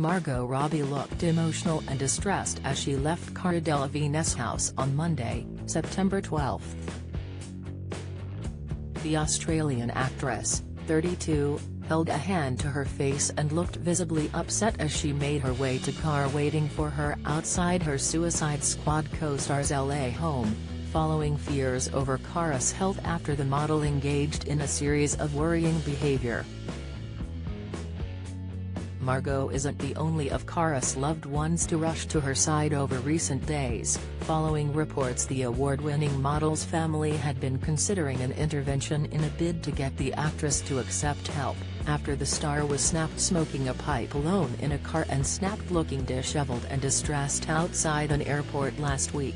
Margot Robbie looked emotional and distressed as she left Cara Delevigne's house on Monday, September 12. The Australian actress, 32, held a hand to her face and looked visibly upset as she made her way to car waiting for her outside her Suicide Squad co-star's LA home, following fears over Cara's health after the model engaged in a series of worrying behavior. Margot isn't the only of Cara's loved ones to rush to her side over recent days, following reports the award-winning model's family had been considering an intervention in a bid to get the actress to accept help, after the star was snapped smoking a pipe alone in a car and snapped looking disheveled and distressed outside an airport last week.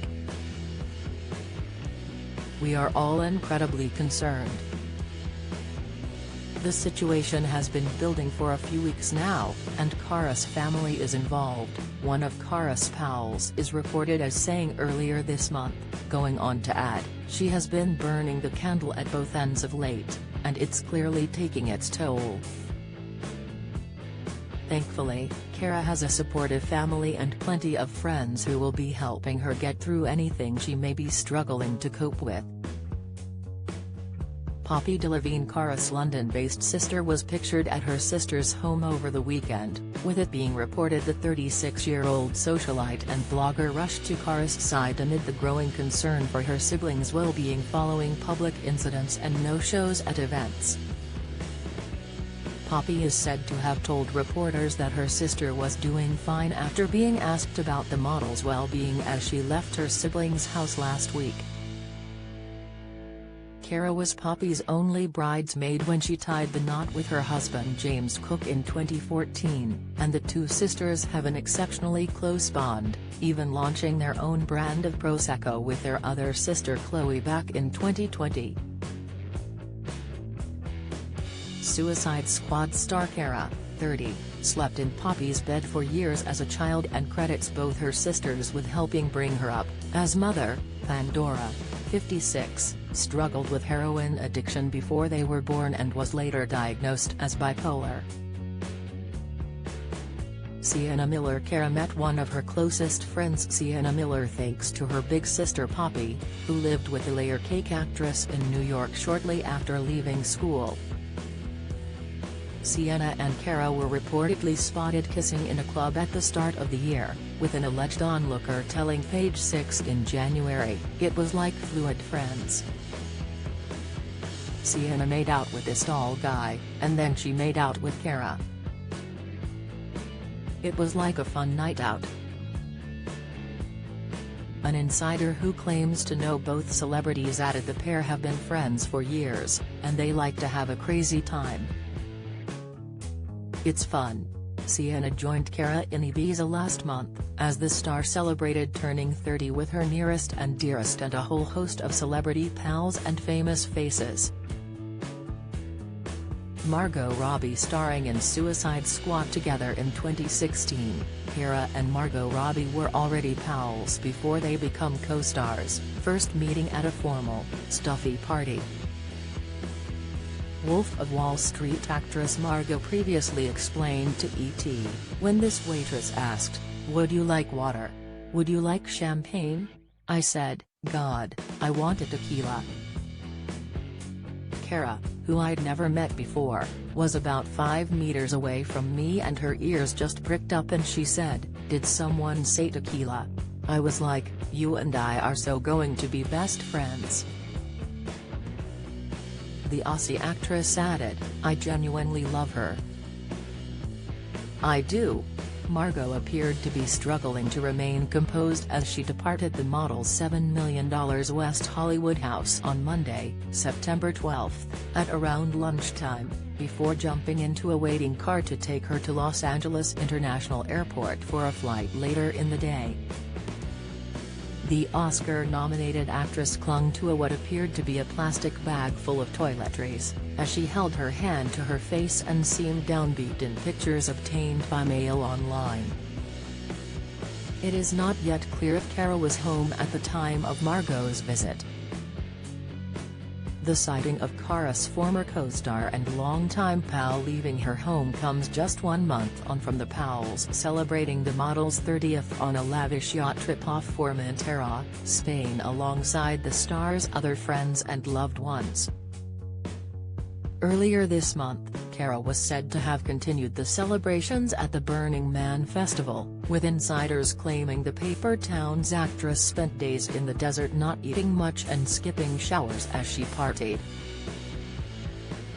"We are all incredibly concerned. The situation has been building for a few weeks now, and Cara's family is involved," one of Cara's pals is reported as saying earlier this month, going on to add, "She has been burning the candle at both ends of late, and it's clearly taking its toll." Thankfully, Cara has a supportive family and plenty of friends who will be helping her get through anything she may be struggling to cope with. Poppy Delevingne, Cara's London-based sister, was pictured at her sister's home over the weekend, with it being reported the 36-year-old socialite and blogger rushed to Cara's side amid the growing concern for her siblings' well-being following public incidents and no-shows at events. Poppy is said to have told reporters that her sister was doing fine after being asked about the model's well-being as she left her siblings' house last week. Cara was Poppy's only bridesmaid when she tied the knot with her husband James Cook in 2014, and the two sisters have an exceptionally close bond, even launching their own brand of Prosecco with their other sister Chloe back in 2020. Suicide Squad star Cara, 30, slept in Poppy's bed for years as a child and credits both her sisters with helping bring her up, as mother, Pandora, 56, struggled with heroin addiction before they were born and was later diagnosed as bipolar. Sienna Miller. Cara met one of her closest friends, Sienna Miller, thanks to her big sister Poppy, who lived with the layer cake actress in New York shortly after leaving school. Sienna and Cara were reportedly spotted kissing in a club at the start of the year, with an alleged onlooker telling Page Six in January, "It was like fluid friends. Sienna made out with this tall guy, and then she made out with Cara. It was like a fun night out." An insider who claims to know both celebrities added the pair have been friends for years, and they like to have a crazy time. "It's fun." Sienna joined Cara in Ibiza last month, as the star celebrated turning 30 with her nearest and dearest and a whole host of celebrity pals and famous faces. Margot Robbie starring in Suicide Squad together in 2016, Cara and Margot Robbie were already pals before they become co-stars, first meeting at a formal, stuffy party. Wolf of Wall Street actress Margot previously explained to ET, "When this waitress asked, 'Would you like water? Would you like champagne?' I said, 'God, I want a tequila.'" Cara, who I'd never met before, was about 5 meters away from me and her ears just pricked up and she said, "Did someone say tequila?" I was like, "You and I are so going to be best friends." The Aussie actress added, "I genuinely love her." "I do." Margot appeared to be struggling to remain composed as she departed the model's $7 million West Hollywood house on Monday, September 12, at around lunchtime, before jumping into a waiting car to take her to Los Angeles International Airport for a flight later in the day. The Oscar-nominated actress clung to what appeared to be a plastic bag full of toiletries, as she held her hand to her face and seemed downbeat in pictures obtained by Mail Online. It is not yet clear if Cara was home at the time of Margot's visit. The sighting of Cara's former co-star and longtime pal leaving her home comes just 1 month on from the pals celebrating the model's 30th on a lavish yacht trip off Formentera, Spain alongside the star's other friends and loved ones. Earlier this month, Cara was said to have continued the celebrations at the Burning Man festival, with insiders claiming the Paper Towns actress spent days in the desert not eating much and skipping showers as she partied.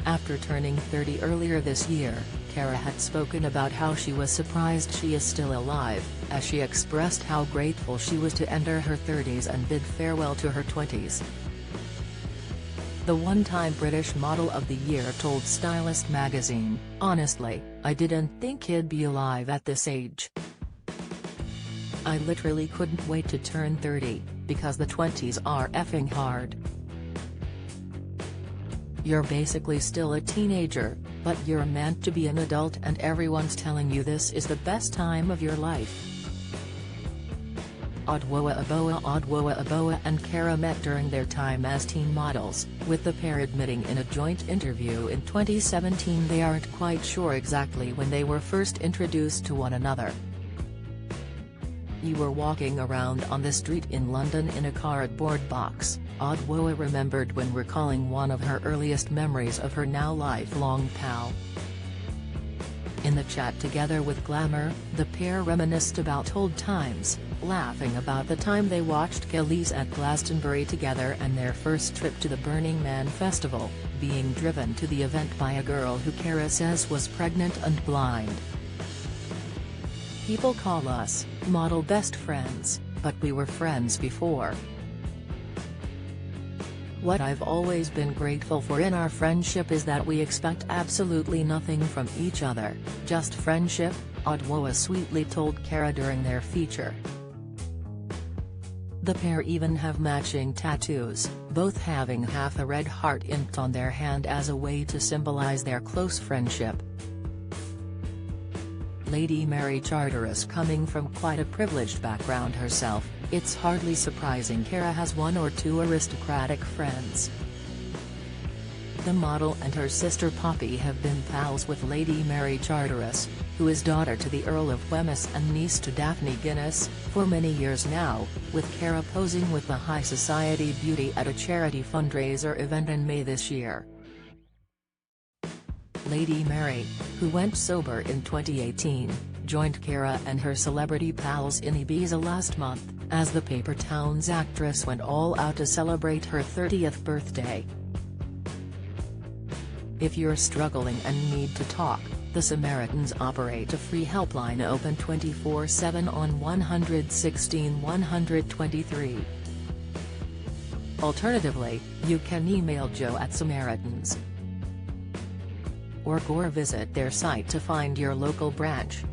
After turning 30 earlier this year, Cara had spoken about how she was surprised she is still alive, as she expressed how grateful she was to enter her 30s and bid farewell to her 20s. The one-time British Model of the Year told Stylist magazine, "Honestly, I didn't think he'd be alive at this age. I literally couldn't wait to turn 30, because the 20s are effing hard. You're basically still a teenager, but you're meant to be an adult and everyone's telling you this is the best time of your life." Adwoa and Cara met during their time as teen models, with the pair admitting in a joint interview in 2017 they aren't quite sure exactly when they were first introduced to one another. "You were walking around on the street in London in a cardboard box," Adwoa remembered when recalling one of her earliest memories of her now lifelong pal. In the chat together with Glamour, the pair reminisced about old times, laughing about the time they watched Khalees at Glastonbury together and their first trip to the Burning Man festival, being driven to the event by a girl who Cara says was pregnant and blind. "People call us model best friends, but we were friends before. What I've always been grateful for in our friendship is that we expect absolutely nothing from each other, just friendship," Adwoa sweetly told Cara during their feature. The pair even have matching tattoos, both having half a red heart inked on their hand as a way to symbolize their close friendship. Lady Mary Charteris, coming from quite a privileged background herself, it's hardly surprising Cara has one or two aristocratic friends. The model and her sister Poppy have been pals with Lady Mary Charteris, who is daughter to the Earl of Wemyss and niece to Daphne Guinness, for many years now, with Cara posing with the high society beauty at a charity fundraiser event in May this year. Lady Mary, who went sober in 2018, joined Cara and her celebrity pals in Ibiza last month, as the Paper Towns actress went all out to celebrate her 30th birthday. If you're struggling and need to talk, the Samaritans operate a free helpline open 24/7 on 116 123. Alternatively, you can email Joe at Samaritans. Or visit their site to find your local branch.